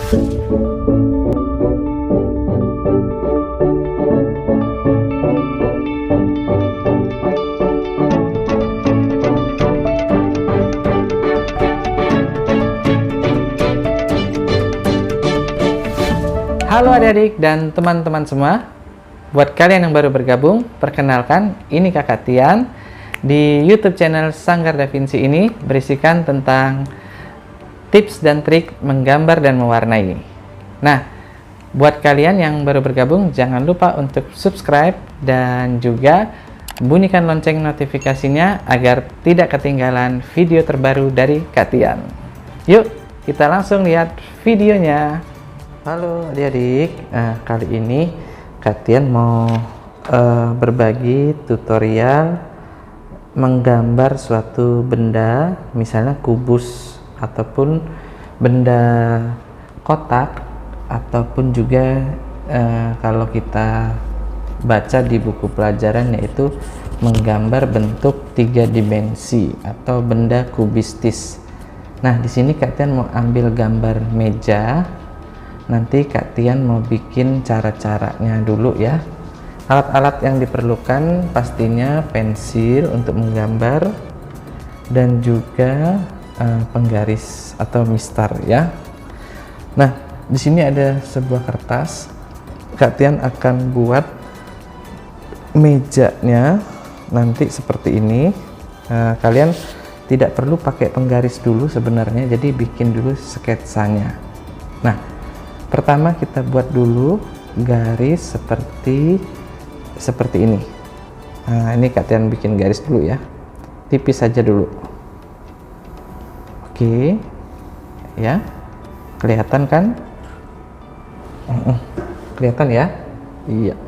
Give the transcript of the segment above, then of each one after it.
Halo adik-adik dan teman-teman semua. Buat kalian yang baru bergabung, perkenalkan, ini Kakak Tian. Di YouTube channel Sanggar Da Vinci ini berisikan tentang tips dan trik menggambar dan mewarnai. Nah, buat kalian yang baru bergabung, jangan lupa untuk subscribe dan juga bunyikan lonceng notifikasinya agar tidak ketinggalan video terbaru dari Kak Tian. Yuk, kita langsung lihat videonya. Halo adik-adik, kali ini Kak Tian mau berbagi tutorial menggambar suatu benda, misalnya kubus ataupun benda kotak, ataupun juga kalau kita baca di buku pelajaran, yaitu menggambar bentuk 3 dimensi atau benda kubistis. Nah, di sini Kak Tian mau ambil gambar meja. Nanti Kak Tian mau bikin cara-caranya dulu ya. Alat-alat yang diperlukan pastinya pensil untuk menggambar dan juga penggaris atau mistar ya. Nah, di sini ada sebuah kertas. Kak Tian akan buat mejanya nanti seperti ini. Kalian tidak perlu pakai penggaris dulu sebenarnya, jadi bikin dulu sketsanya. Nah, pertama kita buat dulu garis seperti ini. Nah, ini Kak Tian bikin garis dulu ya, tipis saja dulu. Oke ya, kelihatan kan? Kelihatan ya? Iya.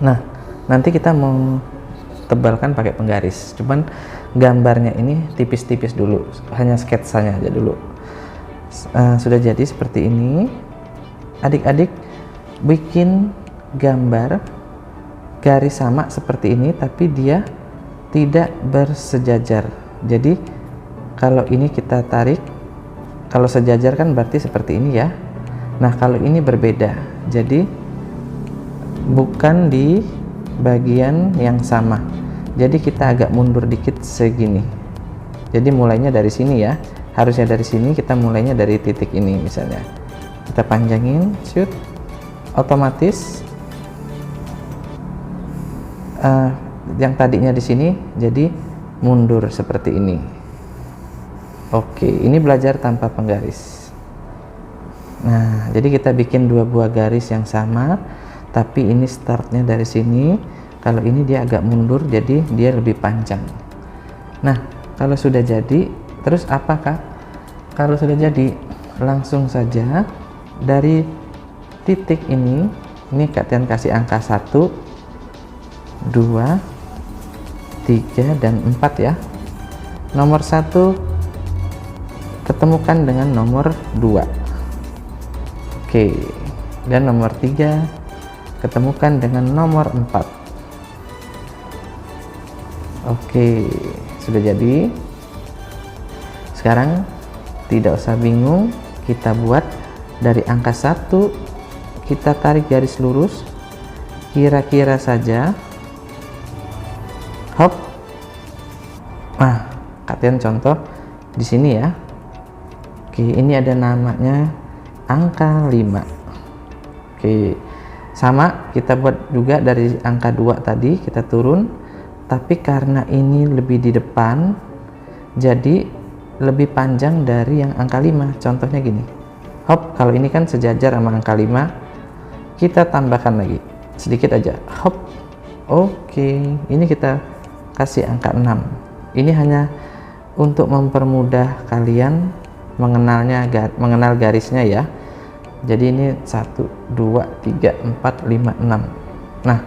Nah, nanti kita mau tebalkan pakai penggaris, cuman gambarnya ini tipis-tipis dulu, hanya sketsanya aja dulu. Sudah jadi seperti ini. Adik-adik bikin gambar garis sama seperti ini, tapi dia tidak bersejajar. Jadi kalau ini kita tarik, kalau sejajar kan berarti seperti ini ya. Nah, kalau ini berbeda, jadi bukan di bagian yang sama. Jadi kita agak mundur dikit segini. Jadi mulainya dari sini ya. Harusnya dari sini, kita mulainya dari titik ini misalnya. Kita panjangin, shoot, otomatis yang tadinya di sini jadi mundur seperti ini. Oke, ini belajar tanpa penggaris. Nah, jadi kita bikin 2 buah garis yang sama, tapi ini startnya dari sini. Kalau ini dia agak mundur, jadi dia lebih panjang. Nah, kalau sudah jadi, terus apakah? Kalau sudah jadi, langsung saja dari titik ini Kak Tian kasih angka 1, 2, 3, dan 4 ya. Nomor 1 ketemukan dengan nomor 2. Oke, dan nomor 3 ketemukan dengan nomor 4. Oke, sudah jadi. Sekarang tidak usah bingung, kita buat dari angka 1, kita tarik garis lurus kira-kira saja. Hop. Nah, Kak Tian contoh di sini ya. Oke, ini ada namanya angka 5. Oke, sama kita buat juga dari angka 2 tadi, kita turun, tapi karena ini lebih di depan, jadi lebih panjang dari yang angka 5. Contohnya gini, hop, kalau ini kan sejajar sama angka 5, kita tambahkan lagi sedikit aja, hop. Oke, ini kita kasih angka 6. Ini hanya untuk mempermudah kalian mengenal garisnya ya. Jadi ini 1, 2, 3, 4, 5, 6. Nah,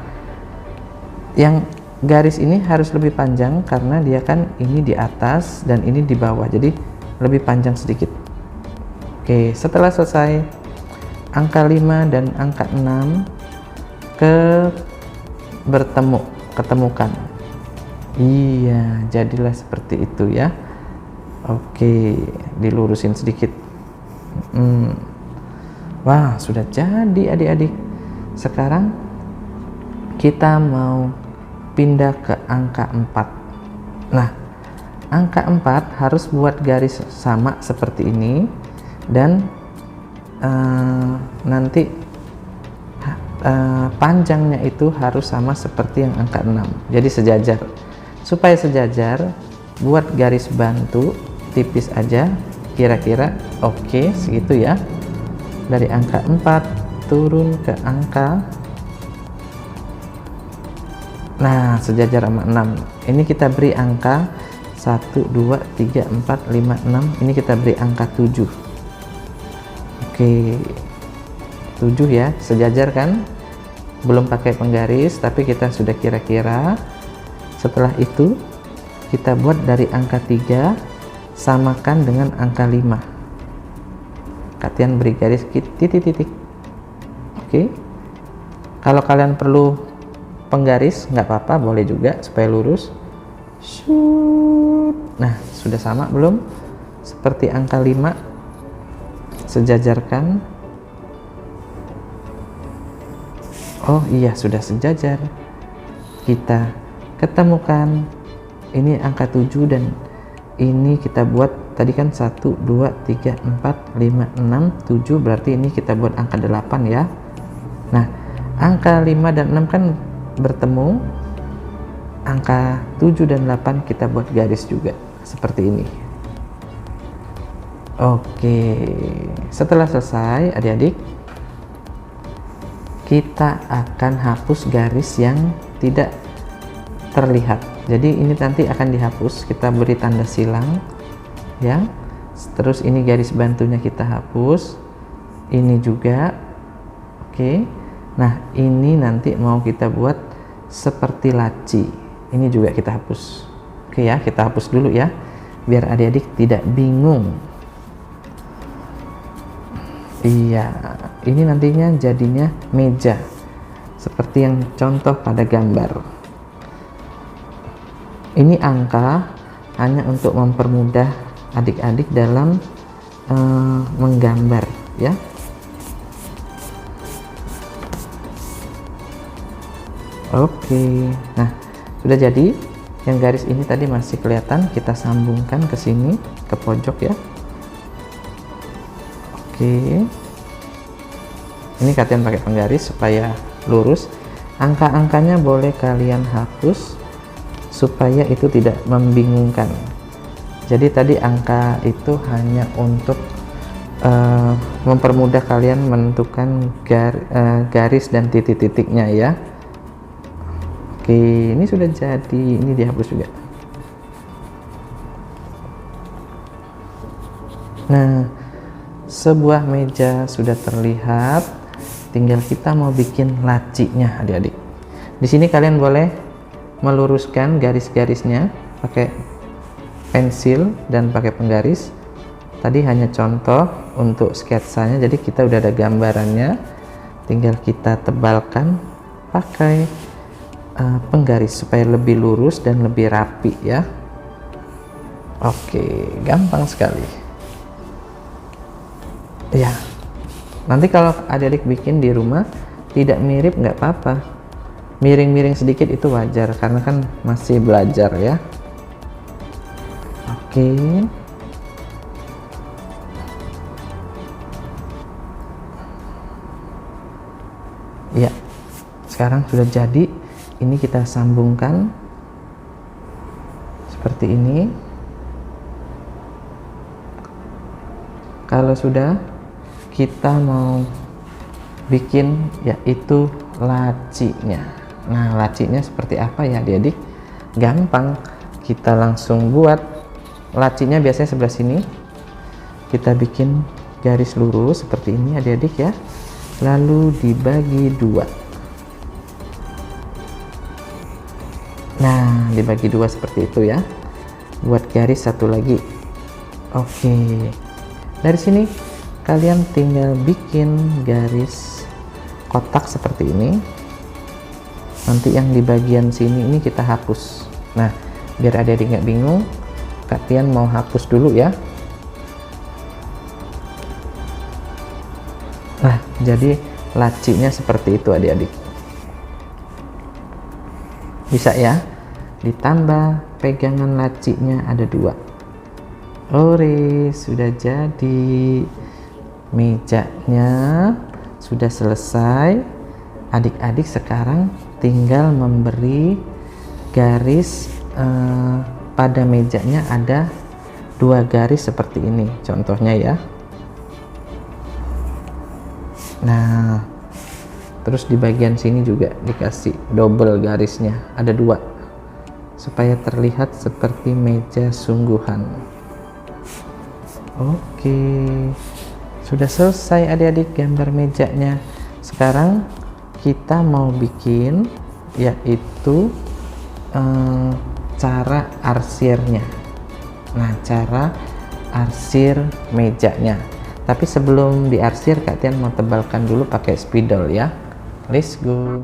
yang garis ini harus lebih panjang karena dia kan ini di atas dan ini di bawah, jadi lebih panjang sedikit. Oke, setelah selesai, angka 5 dan angka 6 ketemukan. Iya, jadilah seperti itu ya. Oke, dilurusin sedikit. Wah, sudah jadi adik-adik. Sekarang kita mau pindah ke angka 4. Nah, angka 4 harus buat garis sama seperti ini, dan nanti panjangnya itu harus sama seperti yang angka 6, jadi sejajar. Supaya sejajar, buat garis bantu tipis aja, kira-kira oke, segitu ya. Dari angka 4 turun ke angka, nah sejajar sama 6. Ini kita beri angka 1, 2, 3, 4, 5, 6. Ini kita beri angka 7. Oke, 7 ya, sejajar kan? Belum pakai penggaris, tapi kita sudah kira-kira. Setelah itu kita buat dari angka 3 samakan dengan angka 5. Kalian beri garis titik-titik. Oke, kalau kalian perlu penggaris nggak apa-apa, boleh juga supaya lurus. Nah, sudah sama belum? Seperti angka 5, sejajarkan. Oh iya, sudah sejajar. Kita ketemukan ini angka 7, dan ini kita buat tadi kan 1, 2, 3, 4, 5, 6, 7, berarti ini kita buat angka 8 ya. Nah, angka 5 dan 6 kan bertemu, angka 7 dan 8 kita buat garis juga seperti ini. Oke, setelah selesai adik-adik, kita akan hapus garis yang tidak terlihat. Jadi ini nanti akan dihapus, kita beri tanda silang ya. Terus ini garis bantunya kita hapus, ini juga. Oke, nah ini nanti mau kita buat seperti laci, ini juga kita hapus. Oke ya, kita hapus dulu ya, biar adik-adik tidak bingung. Iya, ini nantinya jadinya meja seperti yang contoh pada gambar. Ini angka hanya untuk mempermudah adik-adik dalam menggambar ya. Oke, nah sudah jadi. Yang garis ini tadi masih kelihatan, kita sambungkan ke sini, ke pojok ya. Oke, ini kalian pakai penggaris supaya lurus. Angka-angkanya boleh kalian hapus supaya itu tidak membingungkan. Jadi tadi angka itu hanya untuk mempermudah kalian menentukan garis dan titik-titiknya ya. Oke, ini sudah jadi, ini dihapus juga. Nah, sebuah meja sudah terlihat, tinggal kita mau bikin lacinya adik-adik. Di sini kalian boleh meluruskan garis-garisnya pakai pensil dan pakai penggaris. Tadi hanya contoh untuk sketsanya, jadi kita udah ada gambarannya, tinggal kita tebalkan pakai penggaris supaya lebih lurus dan lebih rapi ya. Oke, gampang sekali ya. Nanti kalau adik-adik bikin di rumah tidak mirip nggak apa-apa, miring-miring sedikit itu wajar karena kan masih belajar ya. Oke, ya, sekarang sudah jadi. Ini kita sambungkan seperti ini. Kalau sudah, kita mau bikin yaitu lacinya. Nah, lacinya seperti apa ya adik-adik? Gampang, kita langsung buat. Lacinya biasanya sebelah sini, kita bikin garis lurus seperti ini adik-adik ya, lalu dibagi dua. Nah, dibagi dua seperti itu ya, buat garis satu lagi. Oke, dari sini kalian tinggal bikin garis kotak seperti ini. Nanti yang di bagian sini ini kita hapus. Nah, biar adik-adik nggak bingung, kalian mau hapus dulu ya. Nah, jadi lacinya seperti itu adik-adik. Bisa ya, ditambah pegangan lacinya ada 2. Ore, sudah jadi. Mejanya sudah selesai. Adik-adik sekarang tinggal memberi garis pada mejanya, ada 2 garis seperti ini contohnya ya. Nah, terus di bagian sini juga dikasih double garisnya, ada 2 supaya terlihat seperti meja sungguhan. Oke, sudah selesai adik-adik gambar mejanya. Sekarang kita mau bikin yaitu cara arsirnya. Nah, cara arsir mejanya. Tapi sebelum diarsir, Kak Tian mau tebalkan dulu pakai spidol ya. Let's go.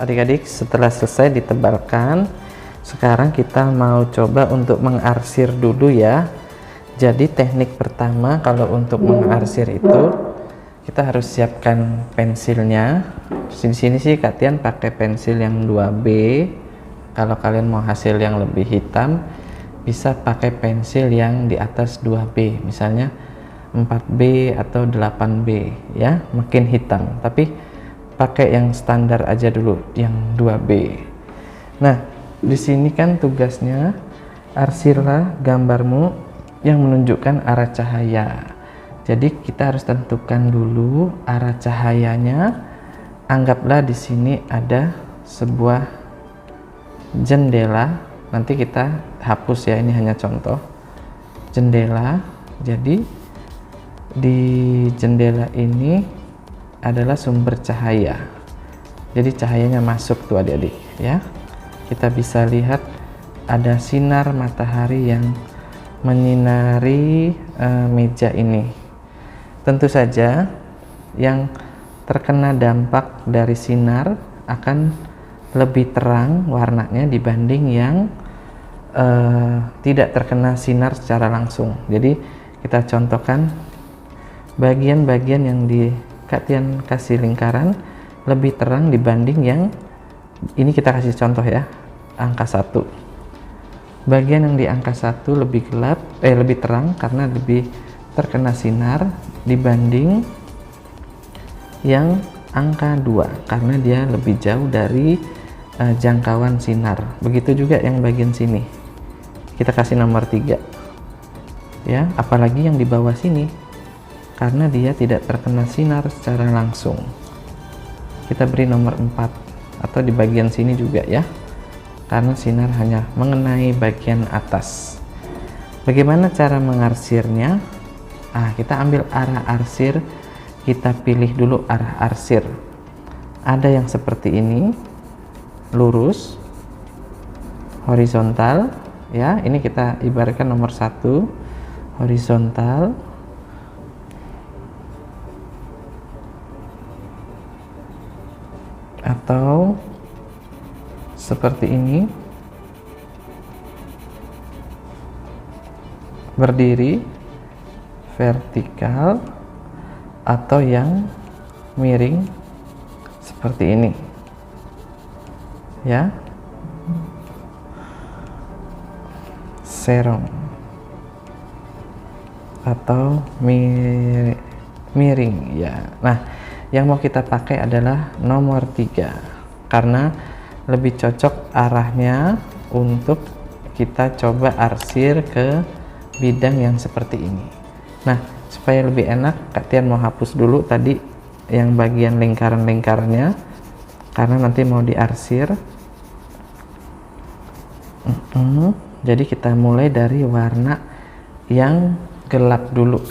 Adik-adik, setelah selesai ditebalkan, sekarang kita mau coba untuk mengarsir dulu ya. Jadi teknik pertama kalau untuk mengarsir itu kita harus siapkan pensilnya. Di sini sih Kak Tian pakai pensil yang 2B. Kalau kalian mau hasil yang lebih hitam, bisa pakai pensil yang di atas 2B, misalnya 4B atau 8B ya, makin hitam. Tapi pakai yang standar aja dulu, yang 2B. Nah, di sini kan tugasnya arsirlah gambarmu yang menunjukkan arah cahaya. Jadi kita harus tentukan dulu arah cahayanya. Anggaplah di sini ada sebuah jendela. Nanti kita hapus ya, ini hanya contoh. Jendela. Jadi di jendela ini adalah sumber cahaya. Jadi cahayanya masuk tuh adik-adik ya. Kita bisa lihat ada sinar matahari yang menyinari meja ini. Tentu saja yang terkena dampak dari sinar akan lebih terang warnanya dibanding yang tidak terkena sinar secara langsung. Jadi kita contohkan bagian-bagian yang di Kak Tian kasih lingkaran lebih terang dibanding yang ini, kita kasih contoh ya, angka 1. Bagian yang di angka 1 lebih gelap, lebih terang karena lebih terkena sinar dibanding yang angka 2 karena dia lebih jauh dari jangkauan sinar. Begitu juga yang bagian sini, kita kasih nomor 3 ya, apalagi yang di bawah sini karena dia tidak terkena sinar secara langsung, kita beri nomor 4. Atau di bagian sini juga ya, karena sinar hanya mengenai bagian atas. Bagaimana cara mengarsirnya? Kita ambil arah arsir, kita pilih dulu arah arsir. Ada yang seperti ini, lurus, horizontal ya, ini kita ibaratkan nomor 1, horizontal, atau seperti ini, berdiri, vertikal, atau yang miring seperti ini ya, serong atau miring ya. Nah, yang mau kita pakai adalah nomor 3 karena lebih cocok arahnya untuk kita coba arsir ke bidang yang seperti ini. Nah, supaya lebih enak, Kak Tian mau hapus dulu tadi yang bagian lingkaran-lingkarannya karena nanti mau diarsir. Jadi kita mulai dari warna yang gelap dulu,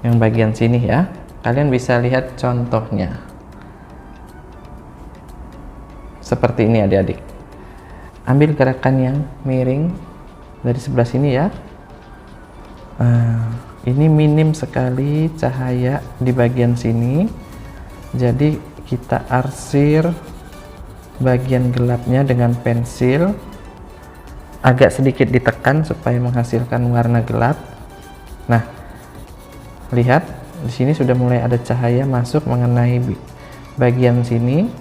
yang bagian sini ya. Kalian bisa lihat contohnya seperti ini adik-adik. Ambil gerakan yang miring dari sebelah sini ya. Ini minim sekali cahaya di bagian sini, jadi kita arsir bagian gelapnya dengan pensil, agak sedikit ditekan supaya menghasilkan warna gelap. Nah, lihat di sini sudah mulai ada cahaya masuk mengenai bagian sini.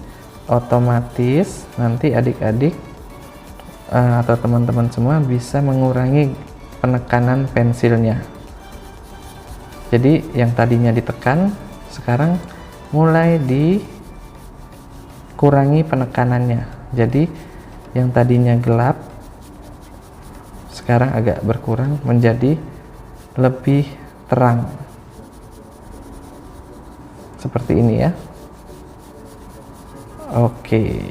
Otomatis nanti adik-adik atau teman-teman semua bisa mengurangi penekanan pensilnya. Jadi yang tadinya ditekan sekarang mulai dikurangi penekanannya. Jadi yang tadinya gelap sekarang agak berkurang menjadi lebih terang. Seperti ini ya. Oke.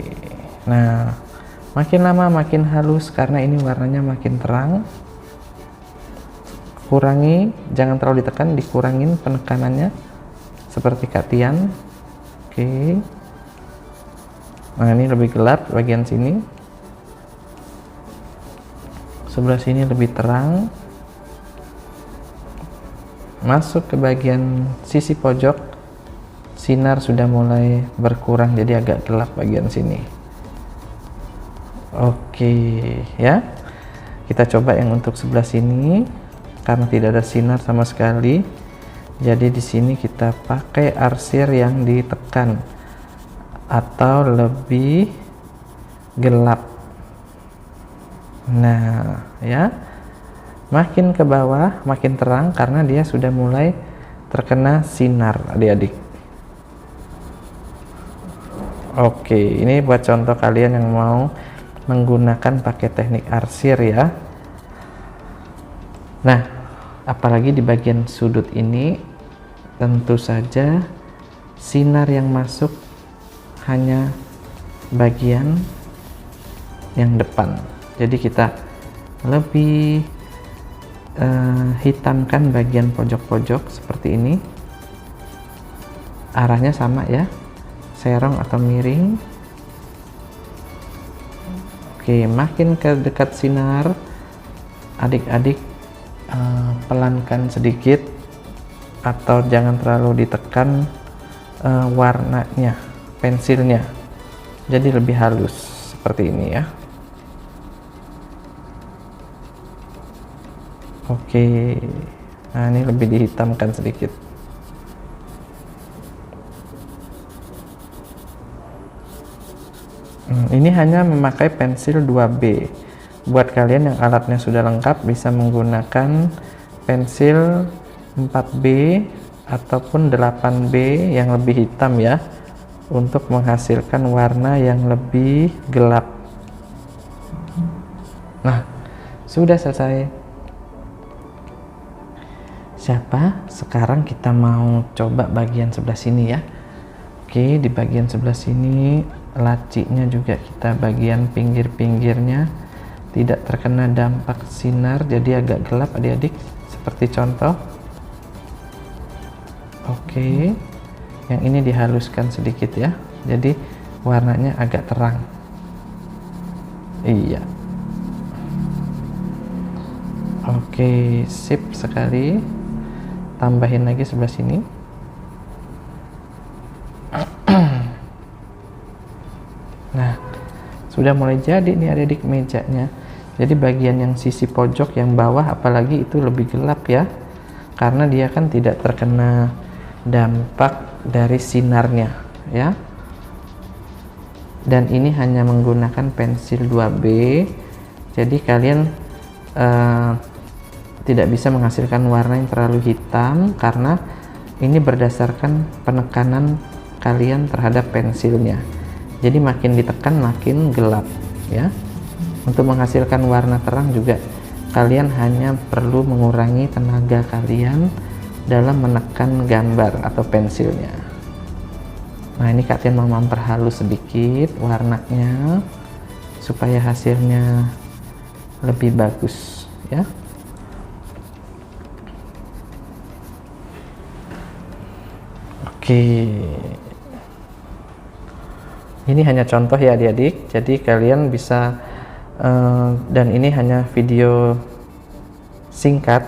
Nah, makin lama makin halus karena ini warnanya makin terang. Kurangi, jangan terlalu ditekan, dikurangin penekanannya seperti Kak Tian. Oke. Nah, ini lebih gelap bagian sini. Sebelah sini lebih terang. Masuk ke bagian sisi pojok, sinar sudah mulai berkurang jadi agak gelap bagian sini. Oke ya. Kita coba yang untuk sebelah sini. Karena tidak ada sinar sama sekali, jadi di sini kita pakai arsir yang ditekan atau lebih gelap. Nah ya, makin ke bawah makin terang karena dia sudah mulai terkena sinar adik-adik. Oke, ini buat contoh kalian yang mau menggunakan pakai teknik arsir ya. Nah, apalagi di bagian sudut ini tentu saja sinar yang masuk hanya bagian yang depan. Jadi kita lebih hitamkan bagian pojok-pojok seperti ini. Arahnya sama ya, serong atau miring. Oke, makin ke dekat sinar, adik-adik pelankan sedikit atau jangan terlalu ditekan warnanya, pensilnya, jadi lebih halus seperti ini ya. Oke, nah ini lebih dihitamkan sedikit. Ini hanya memakai pensil 2B. Buat kalian yang alatnya sudah lengkap bisa menggunakan pensil 4B ataupun 8B yang lebih hitam ya, untuk menghasilkan warna yang lebih gelap. Nah, sudah selesai. Sekarang kita mau coba bagian sebelah sini ya. Oke, di bagian sebelah sini lacinya juga kita bagian pinggir-pinggirnya tidak terkena dampak sinar, jadi agak gelap adik-adik seperti contoh. Oke, yang ini dihaluskan sedikit ya, jadi warnanya agak terang. Iya. Oke, sip sekali. Tambahin lagi sebelah sini. Nah, sudah mulai jadi nih adik-adik mejanya. Jadi bagian yang sisi pojok yang bawah apalagi itu lebih gelap ya, karena dia kan tidak terkena dampak dari sinarnya ya. Dan ini hanya menggunakan pensil 2B, jadi kalian tidak bisa menghasilkan warna yang terlalu hitam karena ini berdasarkan penekanan kalian terhadap pensilnya. Jadi makin ditekan makin gelap ya. Untuk menghasilkan warna terang juga kalian hanya perlu mengurangi tenaga kalian dalam menekan gambar atau pensilnya. Nah, ini Kak Tian mau memperhalus sedikit warnanya supaya hasilnya lebih bagus ya. Oke, ini hanya contoh ya adik-adik, jadi kalian bisa dan ini hanya video singkat,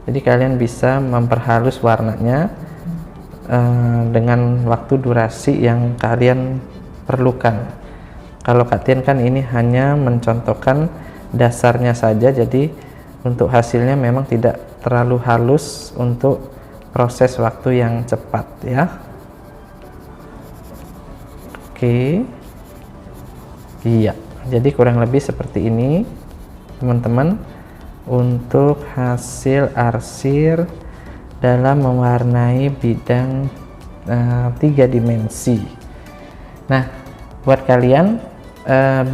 jadi kalian bisa memperhalus warnanya dengan waktu durasi yang kalian perlukan. Kalau Kak Tian kan ini hanya mencontohkan dasarnya saja, jadi untuk hasilnya memang tidak terlalu halus untuk proses waktu yang cepat ya. Oke, iya, jadi kurang lebih seperti ini teman-teman untuk hasil arsir dalam mewarnai bidang 3 dimensi. Nah, buat kalian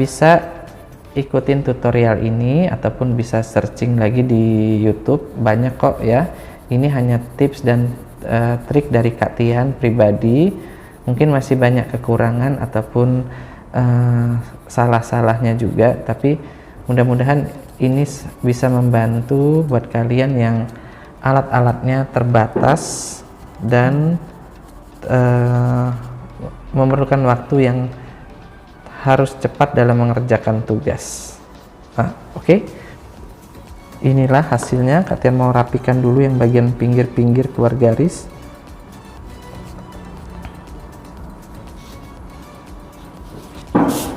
bisa ikutin tutorial ini ataupun bisa searching lagi di YouTube, banyak kok ya. Ini hanya tips dan trik dari Kak Tian pribadi. Mungkin masih banyak kekurangan ataupun salah-salahnya juga, tapi mudah-mudahan ini bisa membantu buat kalian yang alat-alatnya terbatas dan memerlukan waktu yang harus cepat dalam mengerjakan tugas. Oke. Inilah hasilnya. Kak Tian mau rapikan dulu yang bagian pinggir-pinggir keluar garis.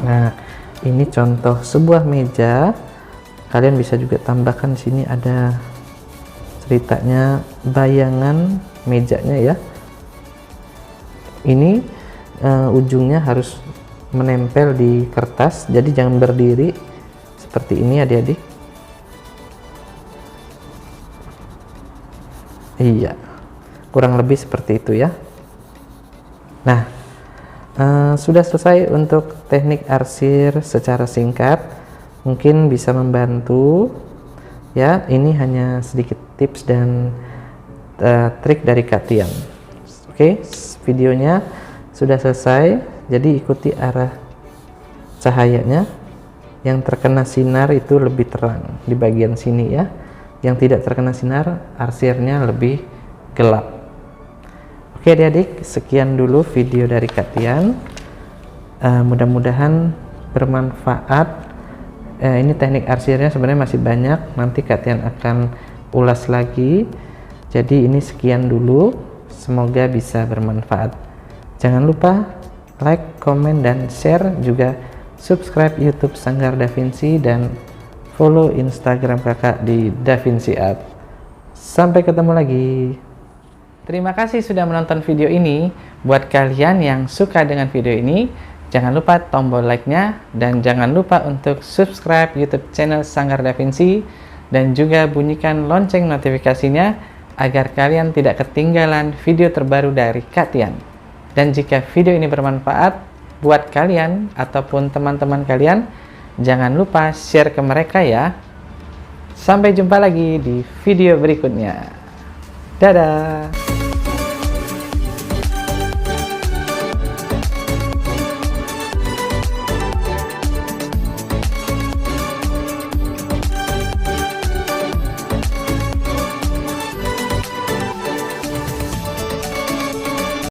Nah, ini contoh sebuah meja. Kalian bisa juga tambahkan di sini ada ceritanya, bayangan mejanya ya. Ini ujungnya harus menempel di kertas, jadi jangan berdiri seperti ini adik-adik. Iya, kurang lebih seperti itu ya. Nah, sudah selesai untuk teknik arsir secara singkat, mungkin bisa membantu ya. Ini hanya sedikit tips dan trik dari Kak Tian. Oke, videonya sudah selesai, jadi ikuti arah cahayanya. Yang terkena sinar itu lebih terang di bagian sini ya, yang tidak terkena sinar arsirnya lebih gelap. Oke adik-adik, sekian dulu video dari Kak Tian. Mudah-mudahan bermanfaat. Ini teknik arsirnya sebenarnya masih banyak, nanti Kak Tian akan ulas lagi. Jadi ini sekian dulu, semoga bisa bermanfaat. Jangan lupa like, komen, dan share, juga subscribe YouTube Sanggar Da Vinci dan follow Instagram kakak di Da Vinci Art. Sampai ketemu lagi. Terima kasih sudah menonton video ini. Buat kalian yang suka dengan video ini, jangan lupa tombol like-nya dan jangan lupa untuk subscribe YouTube channel Sanggar Da Vinci dan juga bunyikan lonceng notifikasinya agar kalian tidak ketinggalan video terbaru dari Kak Tian. Dan jika video ini bermanfaat buat kalian ataupun teman-teman kalian, jangan lupa share ke mereka ya. Sampai jumpa lagi di video berikutnya. Dadah.